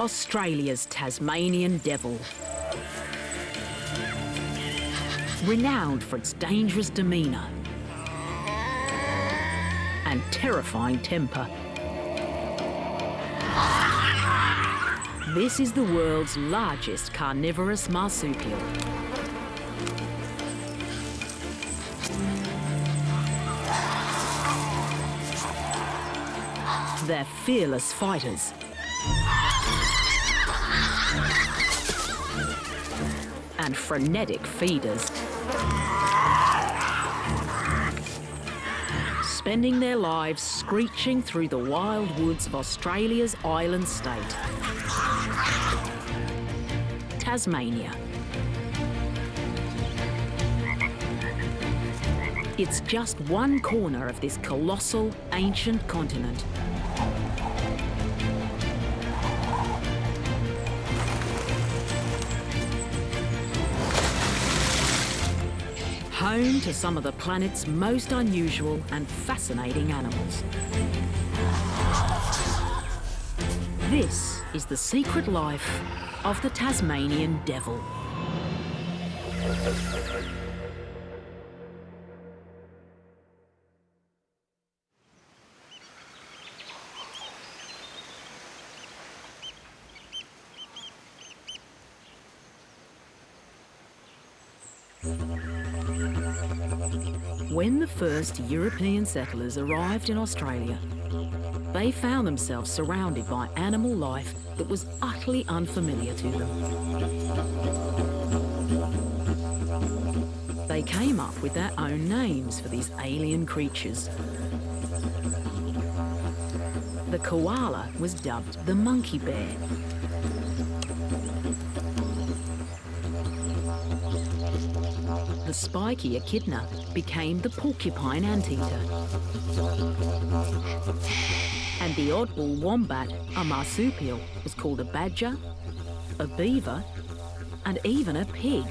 Australia's Tasmanian devil. Renowned for its dangerous demeanour and terrifying temper. This is the world's largest carnivorous marsupial. They're fearless fighters. And frenetic feeders. Spending their lives screeching through the wild woods of Australia's island state, Tasmania. It's just one corner of this colossal, ancient continent. Home to some of the planet's most unusual and fascinating animals. This is the secret life of the Tasmanian devil. When the first European settlers arrived in Australia, they found themselves surrounded by animal life that was utterly unfamiliar to them. They came up with their own names for these alien creatures. The koala was dubbed the monkey bear. The spiky echidna became the porcupine anteater. And the oddball wombat, a marsupial, was called a badger, a beaver, and even a pig.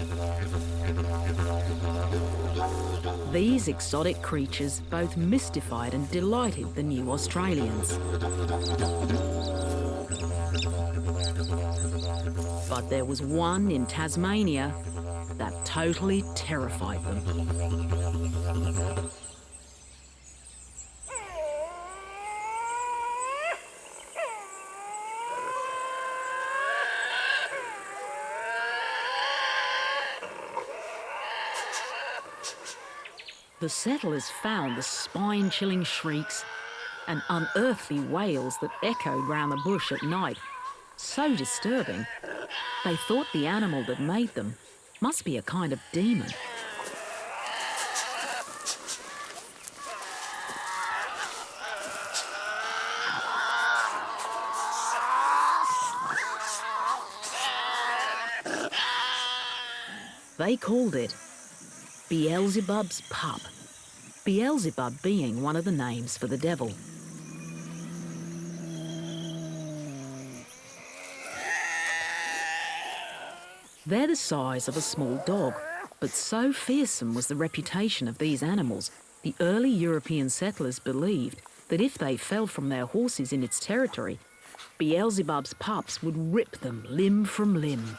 These exotic creatures both mystified and delighted the new Australians. But there was one in Tasmania that totally terrified them. The settlers found the spine-chilling shrieks and unearthly wails that echoed round the bush at night so disturbing, they thought the animal that made them must be a kind of demon. They called it Beelzebub's pup, Beelzebub being one of the names for the devil. They're the size of a small dog, but so fearsome was the reputation of these animals, the early European settlers believed that if they fell from their horses in its territory, Beelzebub's pups would rip them limb from limb.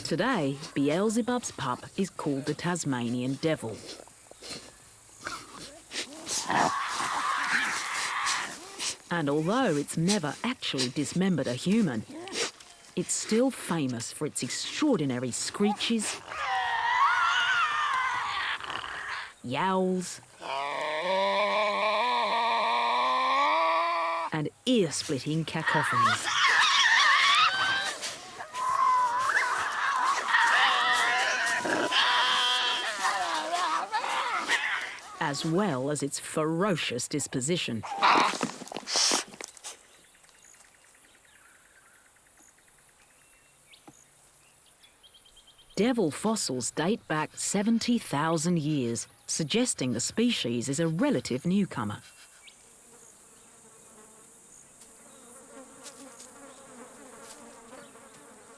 Today, Beelzebub's pup is called the Tasmanian devil. And although it's never actually dismembered a human, it's still famous for its extraordinary screeches, yowls, and ear-splitting cacophonies. As well as its ferocious disposition. Devil fossils date back 70,000 years, suggesting the species is a relative newcomer.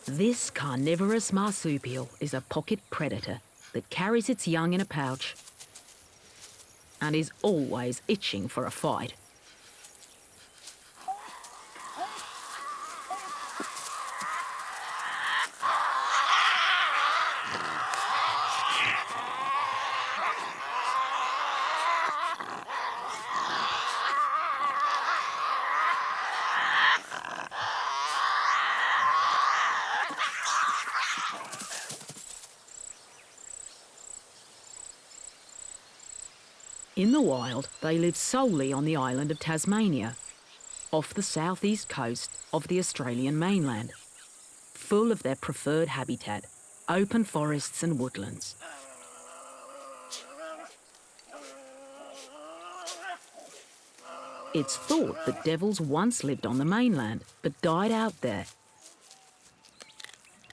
This carnivorous marsupial is a pocket predator that carries its young in a pouch and is always itching for a fight. In the wild, they live solely on the island of Tasmania, off the southeast coast of the Australian mainland, full of their preferred habitat, open forests and woodlands. It's thought that devils once lived on the mainland, but died out there.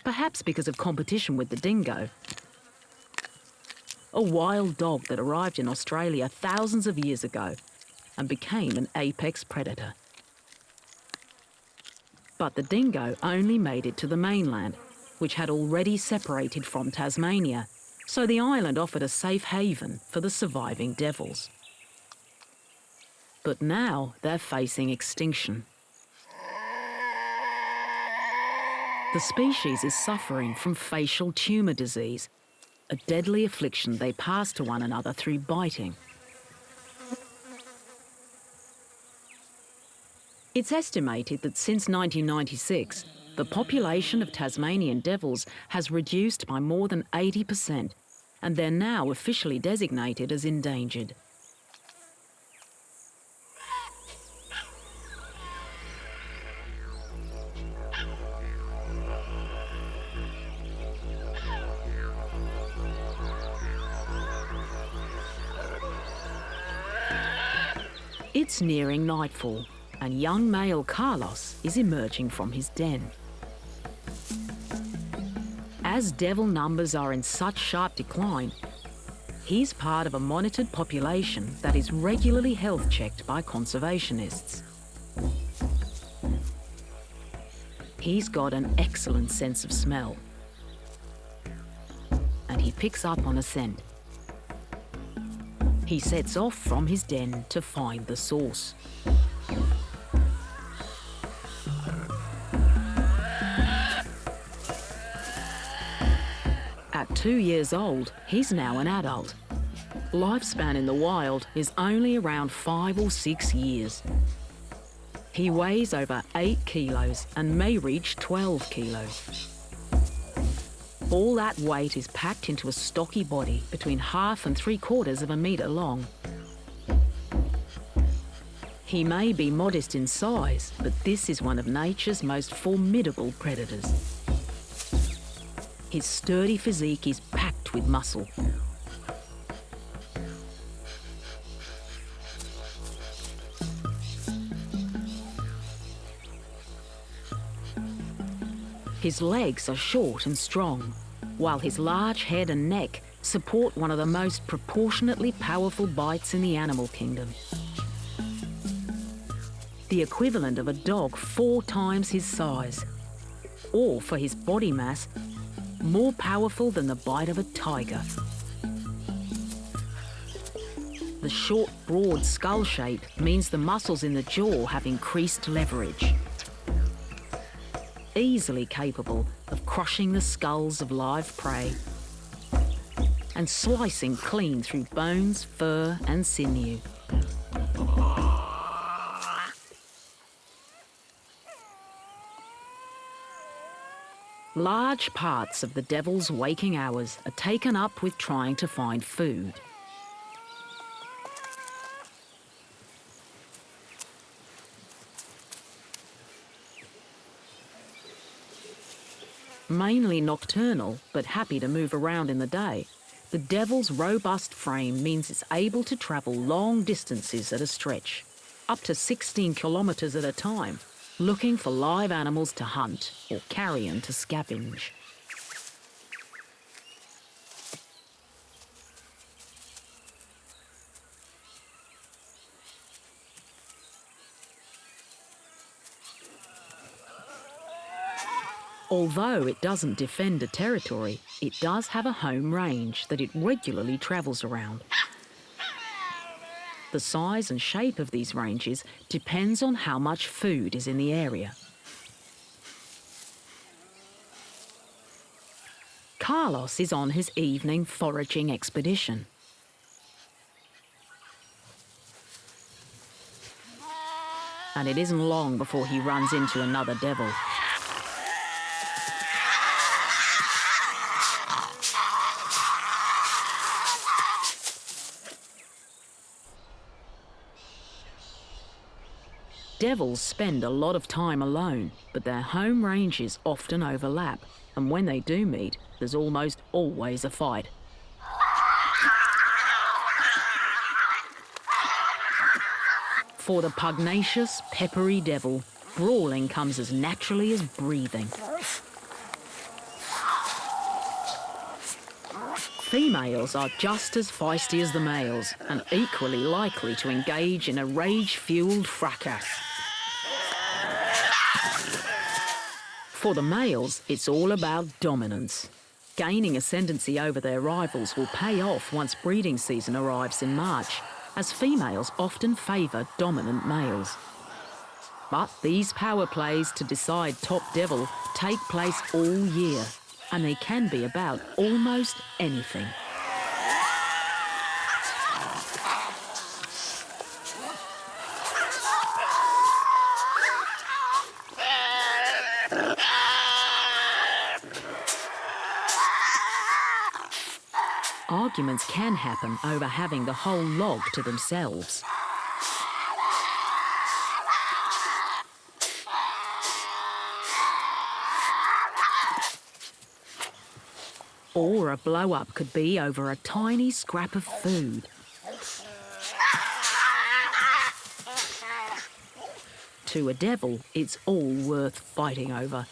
Perhaps because of competition with the dingo, a wild dog that arrived in Australia thousands of years ago and became an apex predator. But the dingo only made it to the mainland, which had already separated from Tasmania, so the island offered a safe haven for the surviving devils. But now they're facing extinction. The species is suffering from facial tumour disease, a deadly affliction they pass to one another through biting. It's estimated that since 1996, the population of Tasmanian devils has reduced by more than 80%, and they're now officially designated as endangered. It's nearing nightfall, and young male Carlos is emerging from his den. As devil numbers are in such sharp decline, he's part of a monitored population that is regularly health checked by conservationists. He's got an excellent sense of smell, and he picks up on a scent. He sets off from his den to find the source. At 2 years old, he's now an adult. Lifespan in the wild is only around 5 or 6 years. He weighs over 8 kilos and may reach 12 kilos. All that weight is packed into a stocky body between 1/2 and 3/4 of a metre long. He may be modest in size, but this is one of nature's most formidable predators. His sturdy physique is packed with muscle. His legs are short and strong, while his large head and neck support one of the most proportionately powerful bites in the animal kingdom. The equivalent of a dog 4 times his size, or for his body mass, more powerful than the bite of a tiger. The short, broad skull shape means the muscles in the jaw have increased leverage. Easily capable of crushing the skulls of live prey and slicing clean through bones, fur and sinew. Large parts of the devil's waking hours are taken up with trying to find food. Mainly nocturnal, but happy to move around in the day, the devil's robust frame means it's able to travel long distances at a stretch, up to 16 kilometres at a time, looking for live animals to hunt or carrion to scavenge. Although it doesn't defend a territory, it does have a home range that it regularly travels around. The size and shape of these ranges depends on how much food is in the area. Carlos is on his evening foraging expedition. And it isn't long before he runs into another devil. Devils spend a lot of time alone, but their home ranges often overlap, and when they do meet, there's almost always a fight. For the pugnacious, peppery devil, brawling comes as naturally as breathing. Females are just as feisty as the males and equally likely to engage in a rage-fueled fracas. For the males, it's all about dominance. Gaining ascendancy over their rivals will pay off once breeding season arrives in March, as females often favour dominant males. But these power plays to decide top devil take place all year, and they can be about almost anything. Arguments can happen over having the whole log to themselves. Or a blow-up could be over a tiny scrap of food. To a devil, it's all worth fighting over.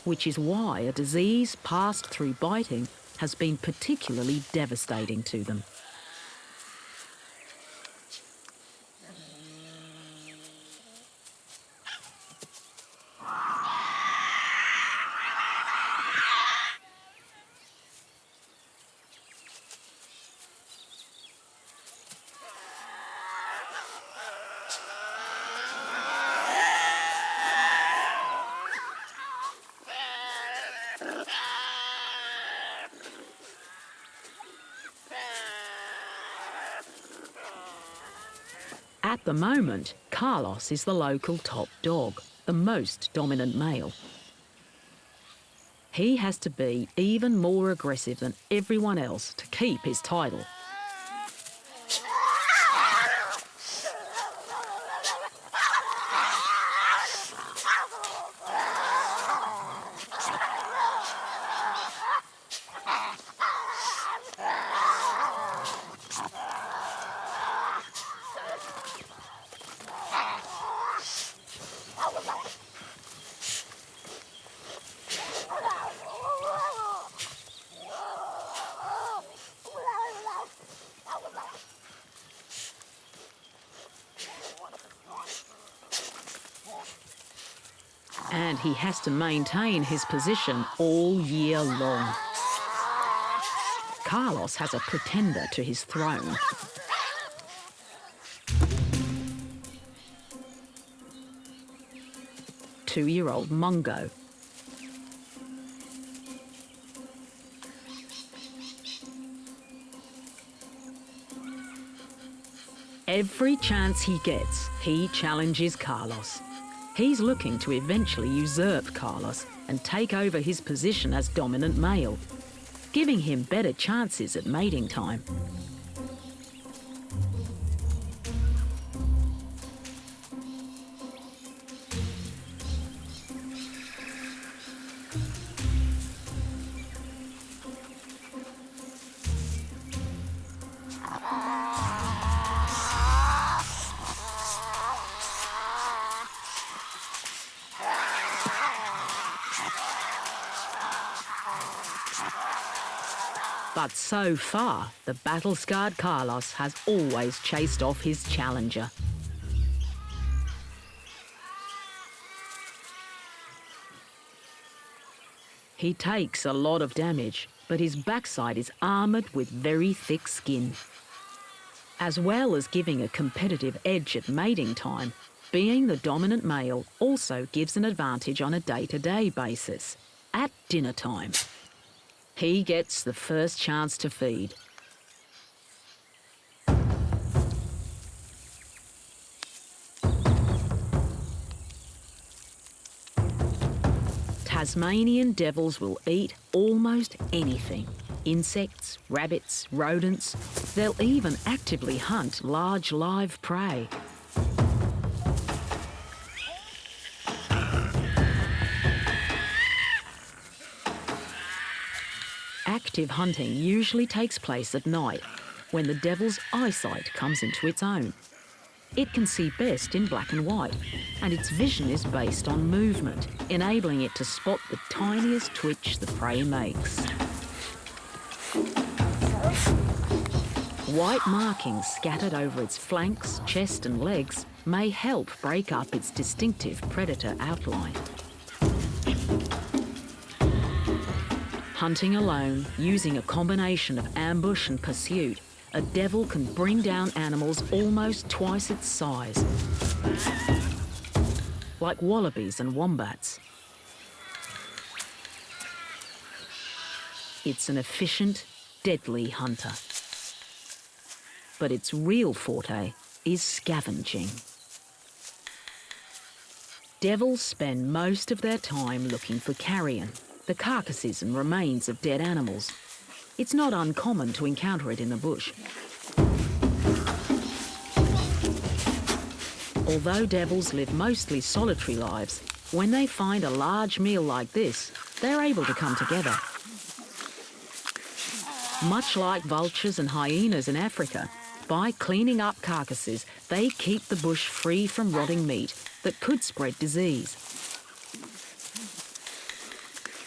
Which is why a disease passed through biting has been particularly devastating to them. At the moment, Carlos is the local top dog, the most dominant male. He has to be even more aggressive than everyone else to keep his title. And he has to maintain his position all year long. Carlos has a pretender to his throne. Two-year-old Mungo. Every chance he gets, he challenges Carlos. He's looking to eventually usurp Carlos and take over his position as dominant male, giving him better chances at mating time. But so far, the battle-scarred Carlos has always chased off his challenger. He takes a lot of damage, but his backside is armoured with very thick skin. As well as giving a competitive edge at mating time, being the dominant male also gives an advantage on a day-to-day basis, at dinner time. He gets the first chance to feed. Tasmanian devils will eat almost anything. Insects, rabbits, rodents. They'll even actively hunt large live prey. Active hunting usually takes place at night, when the devil's eyesight comes into its own. It can see best in black and white, and its vision is based on movement, enabling it to spot the tiniest twitch the prey makes. White markings scattered over its flanks, chest and legs may help break up its distinctive predator outline. Hunting alone, using a combination of ambush and pursuit, a devil can bring down animals almost twice its size, like wallabies and wombats. It's an efficient, deadly hunter. But its real forte is scavenging. Devils spend most of their time looking for carrion, the carcasses and remains of dead animals. It's not uncommon to encounter it in the bush. Although devils live mostly solitary lives, when they find a large meal like this, they're able to come together. Much like vultures and hyenas in Africa, by cleaning up carcasses, they keep the bush free from rotting meat that could spread disease.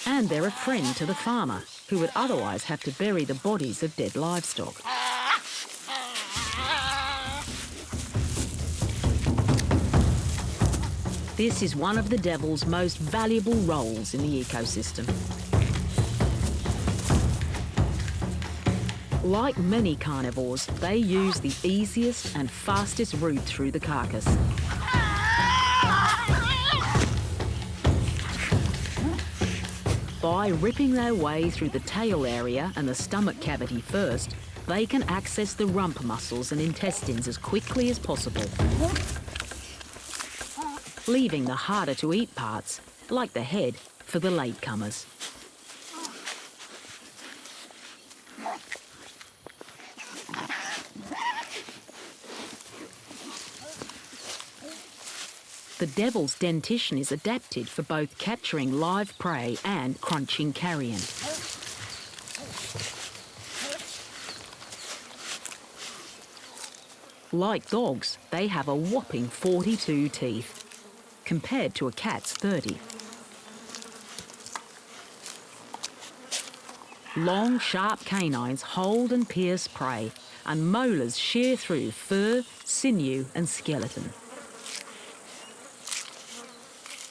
And they're a friend to the farmer, who would otherwise have to bury the bodies of dead livestock. This is one of the devil's most valuable roles in the ecosystem. Like many carnivores, they use the easiest and fastest route through the carcass. By ripping their way through the tail area and the stomach cavity first, they can access the rump muscles and intestines as quickly as possible, leaving the harder to eat parts, like the head, for the latecomers. The devil's dentition is adapted for both capturing live prey and crunching carrion. Like dogs, they have a whopping 42 teeth, compared to a cat's 30. Long, sharp canines hold and pierce prey, and molars shear through fur, sinew and skeleton.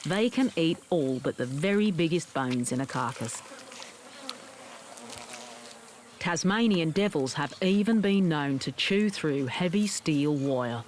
They can eat all but the very biggest bones in a carcass. Tasmanian devils have even been known to chew through heavy steel wire.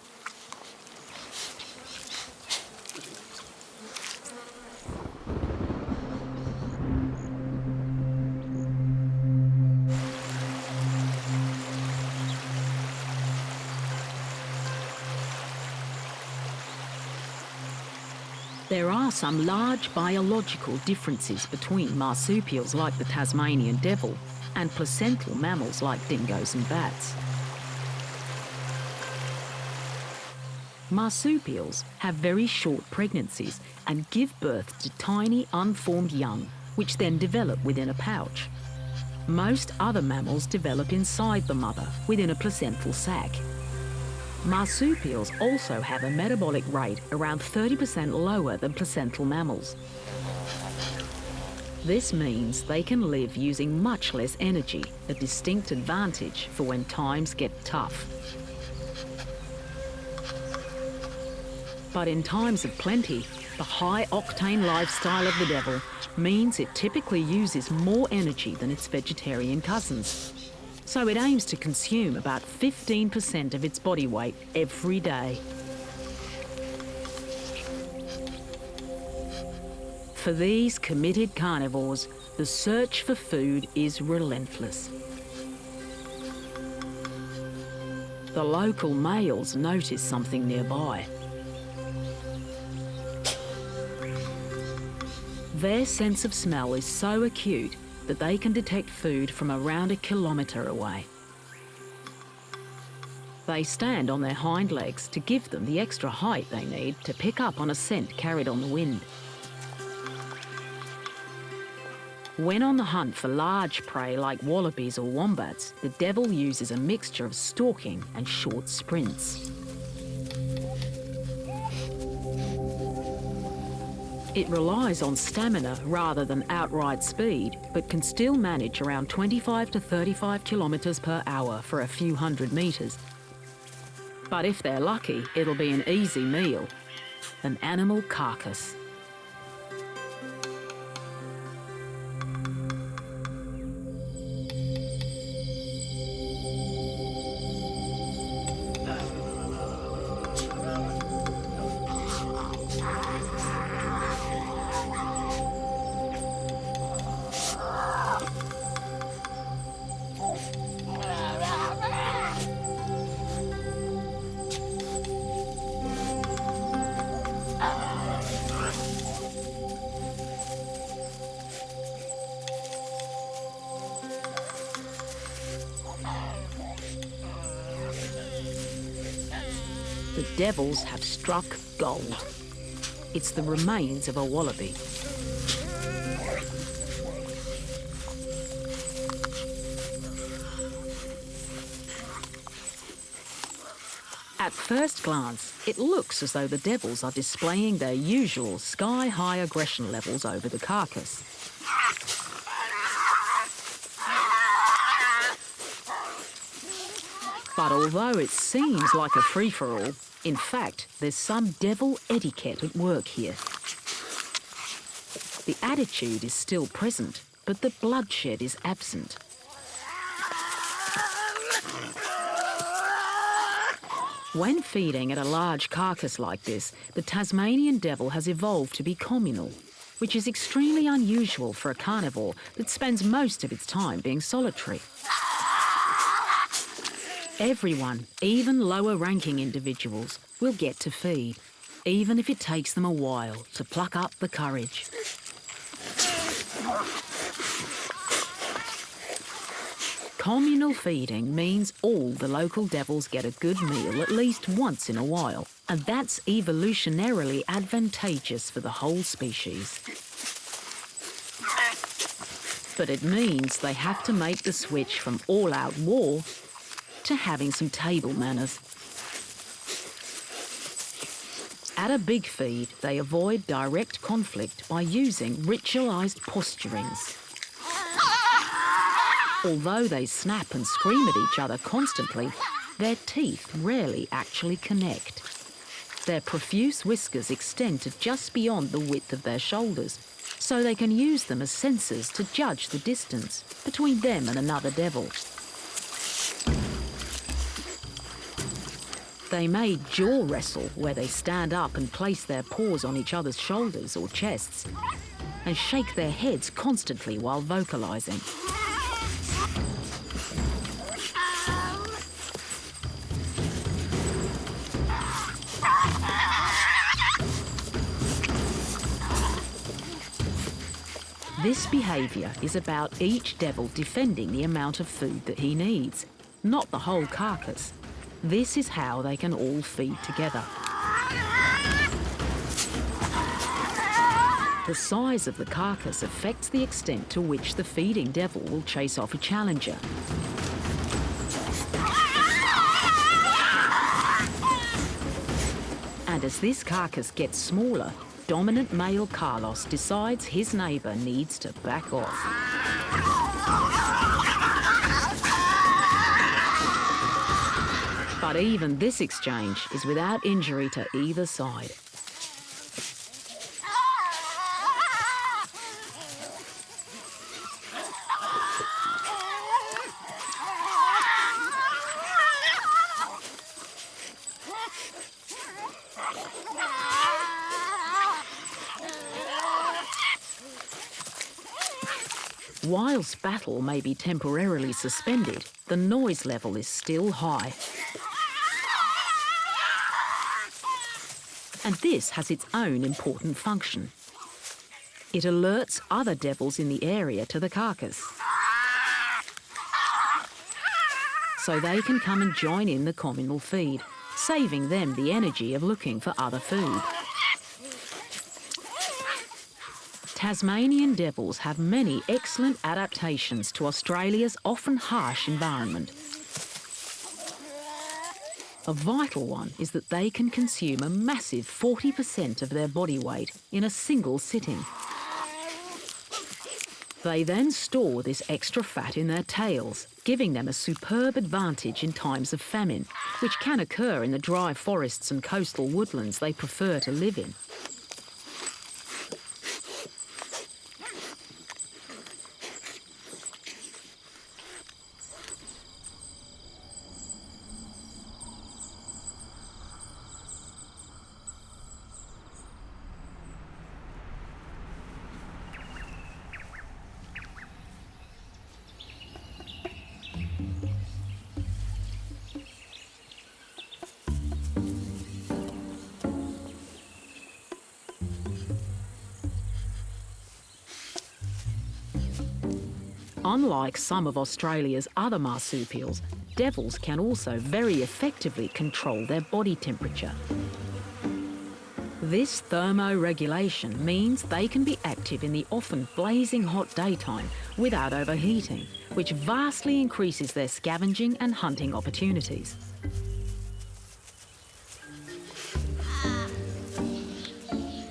There are some large biological differences between marsupials like the Tasmanian devil and placental mammals like dingoes and bats. Marsupials have very short pregnancies and give birth to tiny unformed young, which then develop within a pouch. Most other mammals develop inside the mother, within a placental sac. Marsupials also have a metabolic rate around 30% lower than placental mammals. This means they can live using much less energy, a distinct advantage for when times get tough. But in times of plenty, The high-octane lifestyle of the devil means it typically uses more energy than its vegetarian cousins. So it aims to consume about 15% of its body weight every day. For these committed carnivores, the search for food is relentless. The local males notice something nearby. Their sense of smell is so acute that they can detect food from around a kilometre away. They stand on their hind legs to give them the extra height they need to pick up on a scent carried on the wind. When on the hunt for large prey like wallabies or wombats, the devil uses a mixture of stalking and short sprints. It relies on stamina rather than outright speed, but can still manage around 25 to 35 kilometres per hour for a few hundred metres. But if they're lucky, it'll be an easy meal, an animal carcass. The devils have struck gold. It's the remains of a wallaby. At first glance, it looks as though the devils are displaying their usual sky-high aggression levels over the carcass. But although it seems like a free-for-all, in fact, there's some devil etiquette at work here. The attitude is still present, but the bloodshed is absent. When feeding at a large carcass like this, the Tasmanian devil has evolved to be communal, which is extremely unusual for a carnivore that spends most of its time being solitary. Everyone, even lower-ranking individuals, will get to feed, even if it takes them a while to pluck up the courage. Communal feeding means all the local devils get a good meal at least once in a while, and that's evolutionarily advantageous for the whole species. But it means they have to make the switch from all-out war to having some table manners. At a big feed, they avoid direct conflict by using ritualised posturings. Although they snap and scream at each other constantly, their teeth rarely actually connect. Their profuse whiskers extend to just beyond the width of their shoulders, so they can use them as sensors to judge the distance between them and another devil. They may jaw wrestle, where they stand up and place their paws on each other's shoulders or chests, and shake their heads constantly while vocalising. This behaviour is about each devil defending the amount of food that he needs, not the whole carcass. This is how they can all feed together. The size of the carcass affects the extent to which the feeding devil will chase off a challenger. And as this carcass gets smaller, dominant male Carlos decides his neighbour needs to back off. But even this exchange is without injury to either side. Whilst battle may be temporarily suspended, the noise level is still high. And this has its own important function. It alerts other devils in the area to the carcass, so they can come and join in the communal feed, saving them the energy of looking for other food. Tasmanian devils have many excellent adaptations to Australia's often harsh environment. A vital one is that they can consume a massive 40% of their body weight in a single sitting. They then store this extra fat in their tails, giving them a superb advantage in times of famine, which can occur in the dry forests and coastal woodlands they prefer to live in. Unlike some of Australia's other marsupials, devils can also very effectively control their body temperature. This thermoregulation means they can be active in the often blazing hot daytime without overheating, which vastly increases their scavenging and hunting opportunities.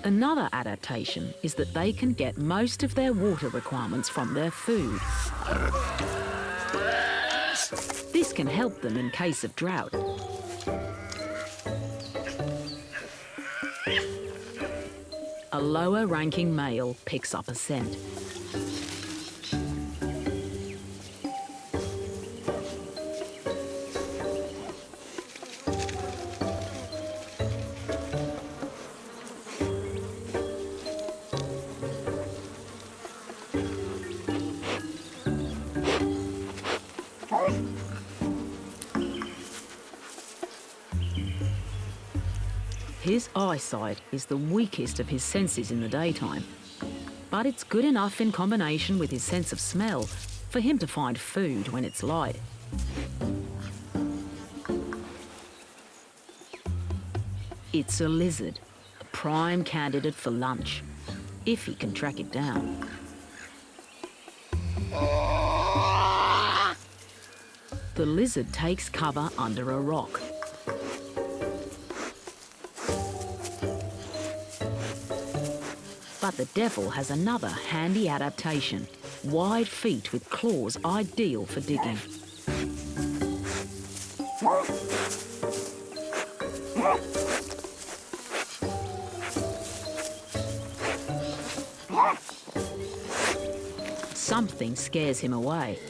Another adaptation is that they can get most of their water requirements from their food. This can help them in case of drought. A lower-ranking male picks up a scent. His eyesight is the weakest of his senses in the daytime, but it's good enough in combination with his sense of smell for him to find food when it's light. It's a lizard, a prime candidate for lunch, if he can track it down. The lizard takes cover under a rock. But the devil has another handy adaptation, wide feet with claws ideal for digging. Something scares him away.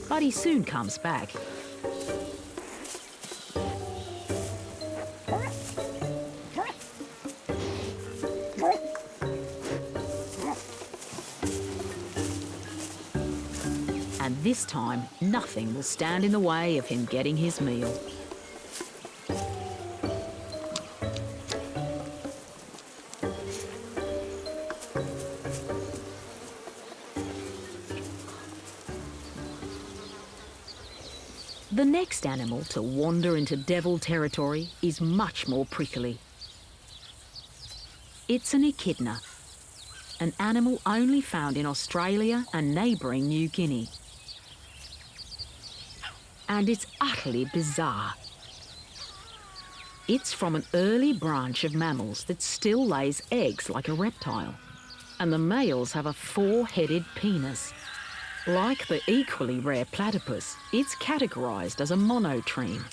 But he soon comes back. And this time, nothing will stand in the way of him getting his meal. The next animal to wander into devil territory is much more prickly. It's an echidna, an animal only found in Australia and neighbouring New Guinea. And it's utterly bizarre. It's from an early branch of mammals that still lays eggs like a reptile, and the males have a four-headed penis. Like the equally rare platypus, it's categorised as a monotreme,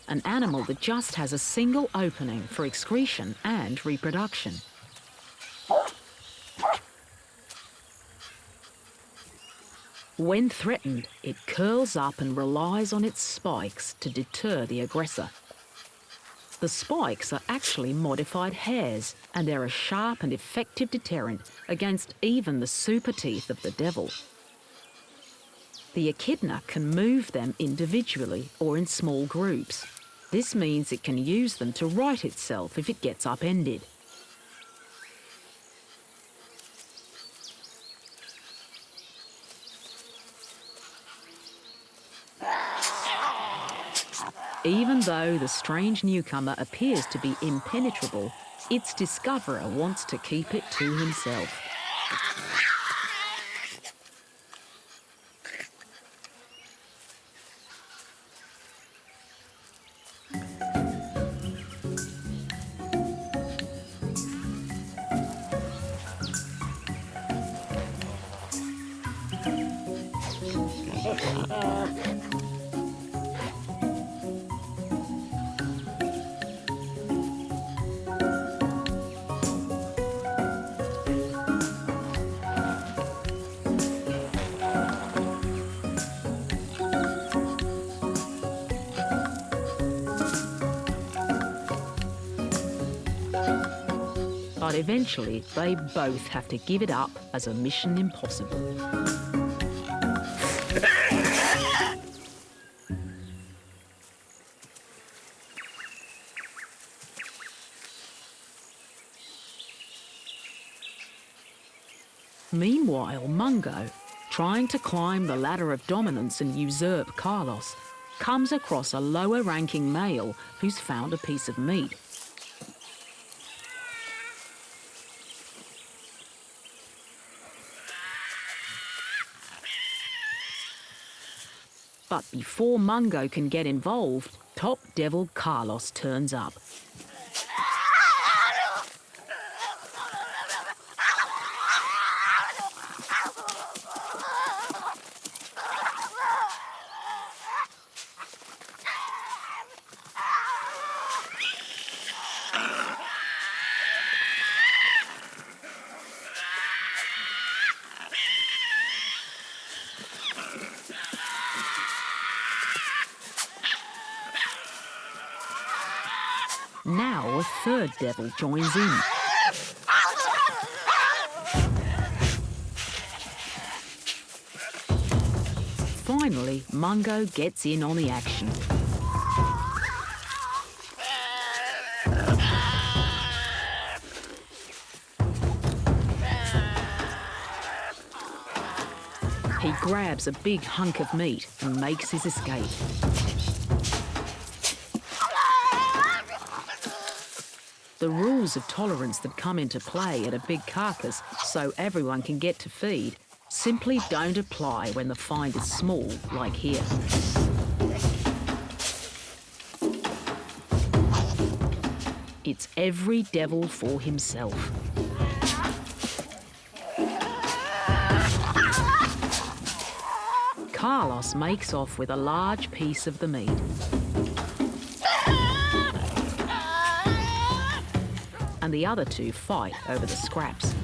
an animal that just has a single opening for excretion and reproduction. When threatened, it curls up and relies on its spikes to deter the aggressor. The spikes are actually modified hairs, and they're a sharp and effective deterrent against even the super teeth of the devil. The echidna can move them individually or in small groups. This means it can use them to right itself if it gets upended. Even though the strange newcomer appears to be impenetrable, its discoverer wants to keep it to himself. But eventually, they both have to give it up as a mission impossible. Meanwhile, Mungo, trying to climb the ladder of dominance and usurp Carlos, comes across a lower-ranking male who's found a piece of meat. But before Mungo can get involved, top devil Carlos turns up. Now a third devil joins in. Finally, Mungo gets in on the action. He grabs a big hunk of meat and makes his escape. The rules of tolerance that come into play at a big carcass so everyone can get to feed simply don't apply when the find is small, like here. It's every devil for himself. Carlos makes off with a large piece of the meat. And the other two fight over the scraps.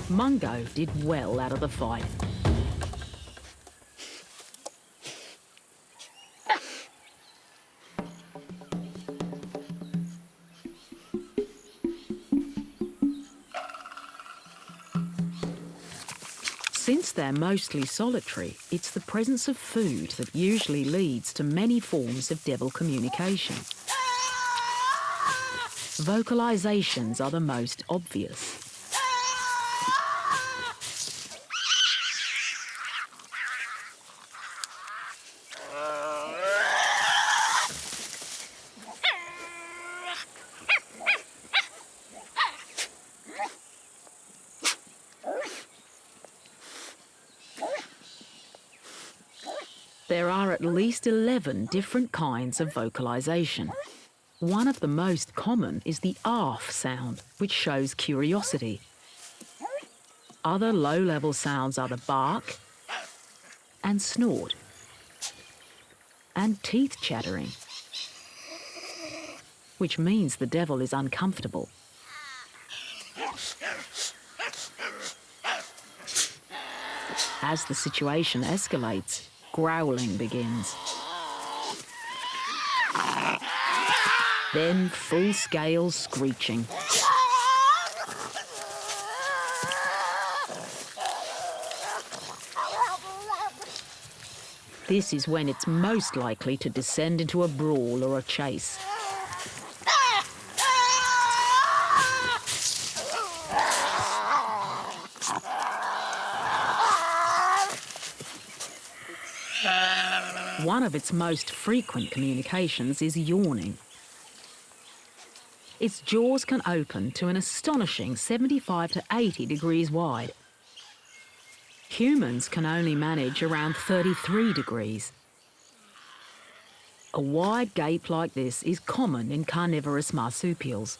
Mungo did well out of the fight. Since they're mostly solitary, it's the presence of food that usually leads to many forms of devil communication. Vocalisations are the most obvious. There are at least 11 different kinds of vocalisation. One of the most common is the arf sound, which shows curiosity. Other low-level sounds are the bark and snort and teeth chattering, which means the devil is uncomfortable. As the situation escalates, growling begins. Then full-scale screeching. This is when it's most likely to descend into a brawl or a chase. One of its most frequent communications is yawning. Its jaws can open to an astonishing 75 to 80 degrees wide. Humans can only manage around 33 degrees. A wide gape like this is common in carnivorous marsupials.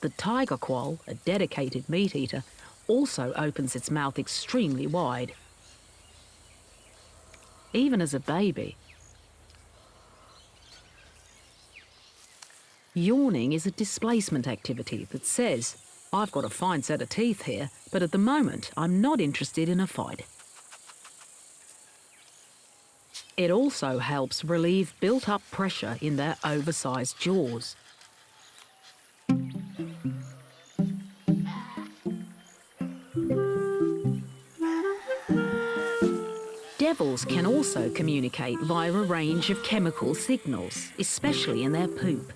The tiger quoll, a dedicated meat eater, also opens its mouth extremely wide. Even as a baby. Yawning is a displacement activity that says, I've got a fine set of teeth here, but at the moment I'm not interested in a fight. It also helps relieve built-up pressure in their oversized jaws. Devils can also communicate via a range of chemical signals, especially in their poop.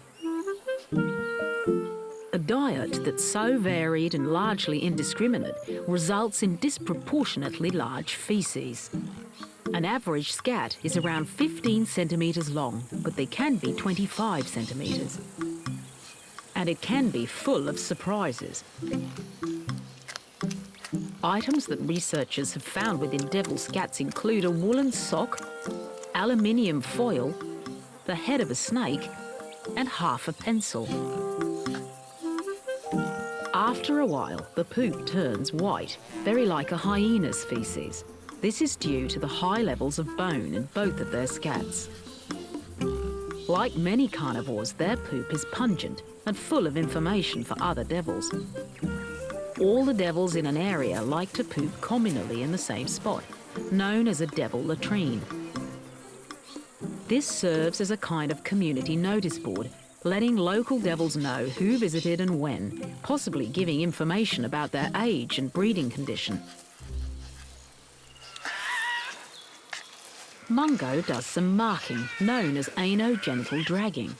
A diet that's so varied and largely indiscriminate results in disproportionately large faeces. An average scat is around 15 centimetres long, but they can be 25 centimetres. And it can be full of surprises. Items that researchers have found within devil scats include a woolen sock, aluminium foil, the head of a snake, and half a pencil. After a while, the poop turns white, very like a hyena's faeces. This is due to the high levels of bone in both of their scats. Like many carnivores, their poop is pungent and full of information for other devils. All the devils in an area like to poop communally in the same spot, known as a devil latrine. This serves as a kind of community notice board, letting local devils know who visited and when, possibly giving information about their age and breeding condition. Mungo does some marking, known as anogenital dragging.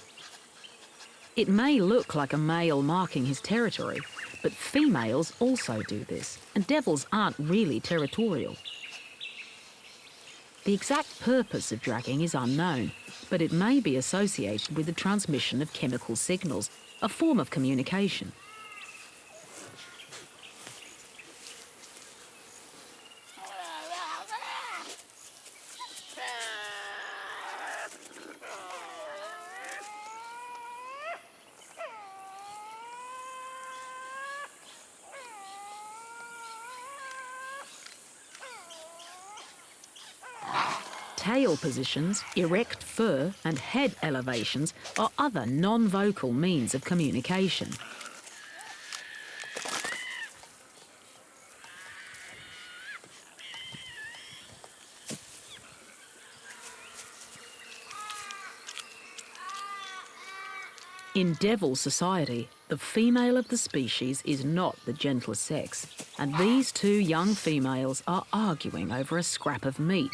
It may look like a male marking his territory, but females also do this, and devils aren't really territorial. The exact purpose of dragging is unknown, but it may be associated with the transmission of chemical signals, a form of communication. Tail positions, erect fur and head elevations are other non-vocal means of communication. In devil society, the female of the species is not the gentler sex, and these two young females are arguing over a scrap of meat.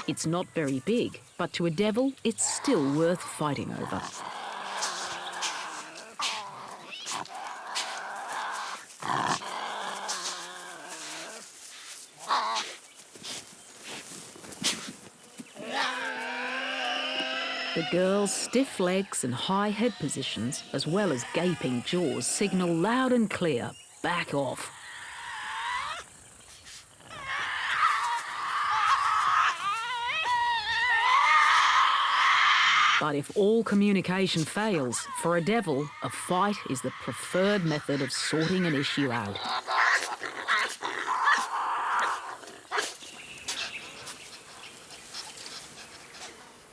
It's not very big, but to a devil, it's still worth fighting over. The girl's stiff legs and high head positions, as well as gaping jaws, signal loud and clear, back off. But if all communication fails, for a devil, a fight is the preferred method of sorting an issue out.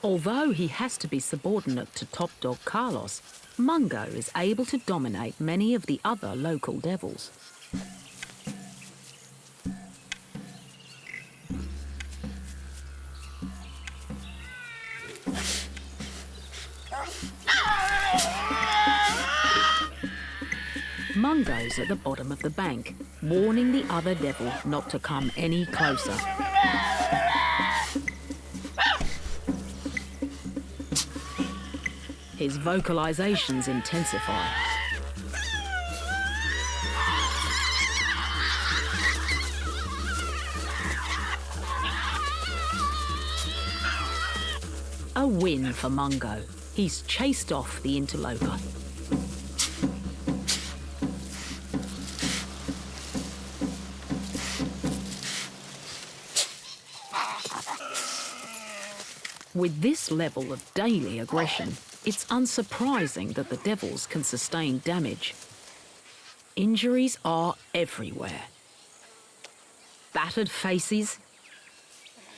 Although he has to be subordinate to top dog Carlos, Mungo is able to dominate many of the other local devils. Mungo's at the bottom of the bank, warning the other devil not to come any closer. His vocalisations intensify. A win for Mungo. He's chased off the interloper. With this level of daily aggression, it's unsurprising that the devils can sustain damage. Injuries are everywhere. Battered faces,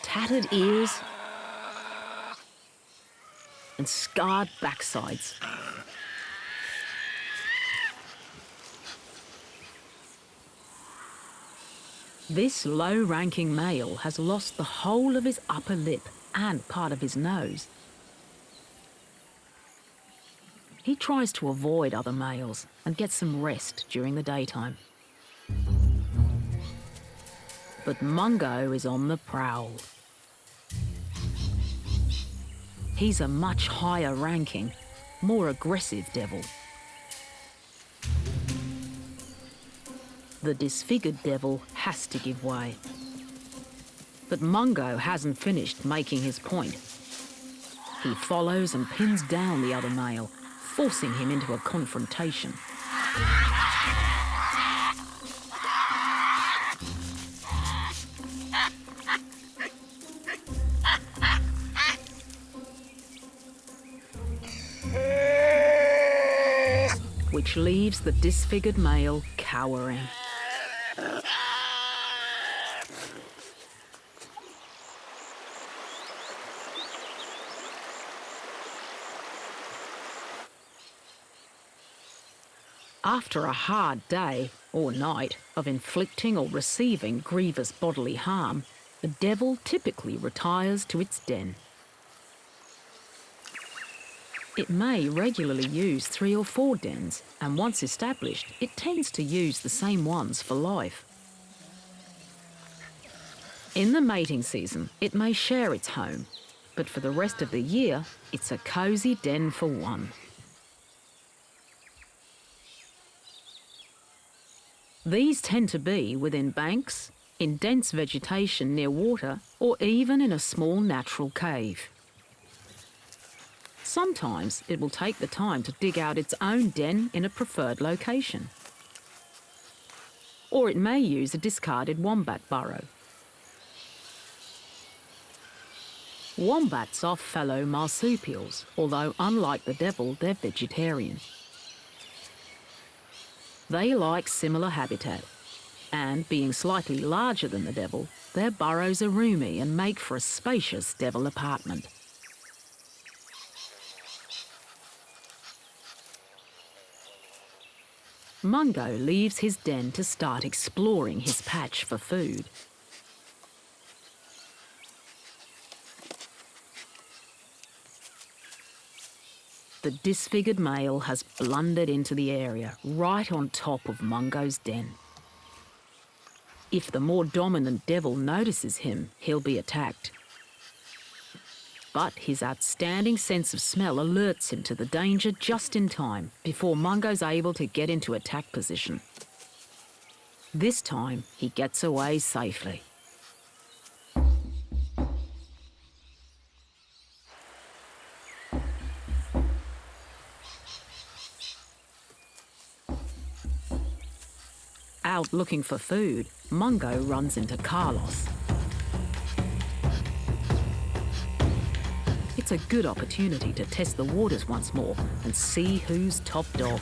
tattered ears, and scarred backsides. This low-ranking male has lost the whole of his upper lip and part of his nose. He tries to avoid other males and get some rest during the daytime. But Mungo is on the prowl. He's a much higher ranking, more aggressive devil. The disfigured devil has to give way. But Mungo hasn't finished making his point. He follows and pins down the other male, forcing him into a confrontation. Which leaves the disfigured male cowering. After a hard day or night of inflicting or receiving grievous bodily harm, the devil typically retires to its den. It may regularly use 3 or 4 dens, and once established, it tends to use the same ones for life. In the mating season, it may share its home, but for the rest of the year, it's a cosy den for one. These tend to be within banks, in dense vegetation near water, or even in a small natural cave. Sometimes it will take the time to dig out its own den in a preferred location. Or it may use a discarded wombat burrow. Wombats are fellow marsupials, although unlike the devil, they're vegetarian. They like similar habitat, and being slightly larger than the devil, their burrows are roomy and make for a spacious devil apartment. Mungo leaves his den to start exploring his patch for food. The disfigured male has blundered into the area, right on top of Mungo's den. If the more dominant devil notices him, he'll be attacked. But his outstanding sense of smell alerts him to the danger just in time, before Mungo's able to get into attack position. This time, he gets away safely. Out looking for food, Mungo runs into Carlos. It's a good opportunity to test the waters once more and see who's top dog.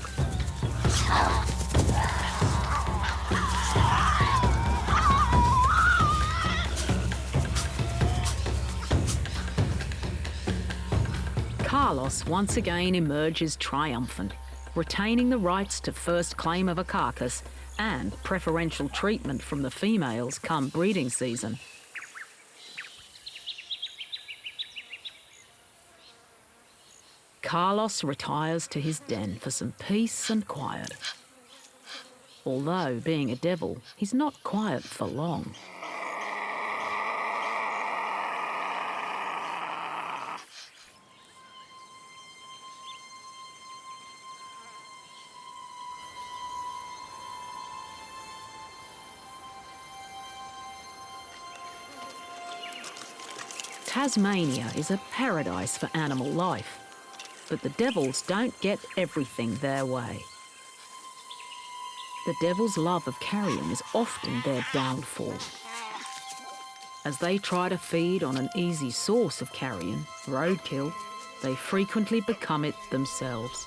Carlos once again emerges triumphant, retaining the rights to first claim of a carcass and preferential treatment from the females come breeding season. Carlos retires to his den for some peace and quiet. Although, being a devil, he's not quiet for long. Tasmania is a paradise for animal life, but the devils don't get everything their way. The devil's love of carrion is often their downfall. As they try to feed on an easy source of carrion, roadkill, they frequently become it themselves.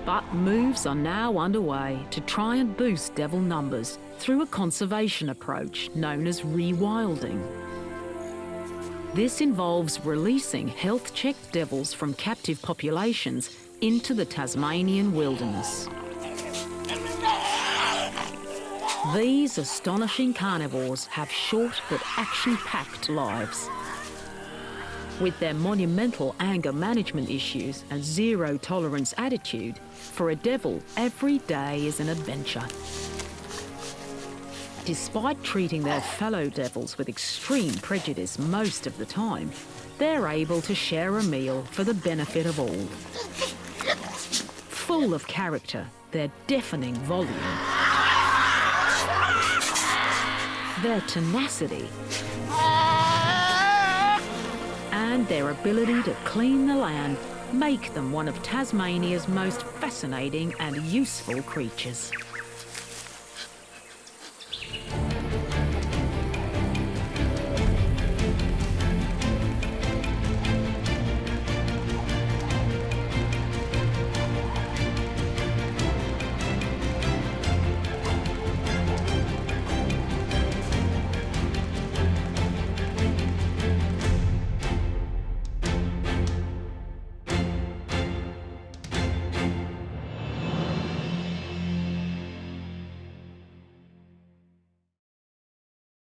But moves are now underway to try and boost devil numbers through a conservation approach known as rewilding. This involves releasing health-checked devils from captive populations into the Tasmanian wilderness. These astonishing carnivores have short but action-packed lives. With their monumental anger management issues and zero-tolerance attitude, for a devil, every day is an adventure. Despite treating their fellow devils with extreme prejudice most of the time, they're able to share a meal for the benefit of all. Full of character, their deafening volume, their tenacity, and their ability to clean the land make them one of Tasmania's most fascinating and useful creatures.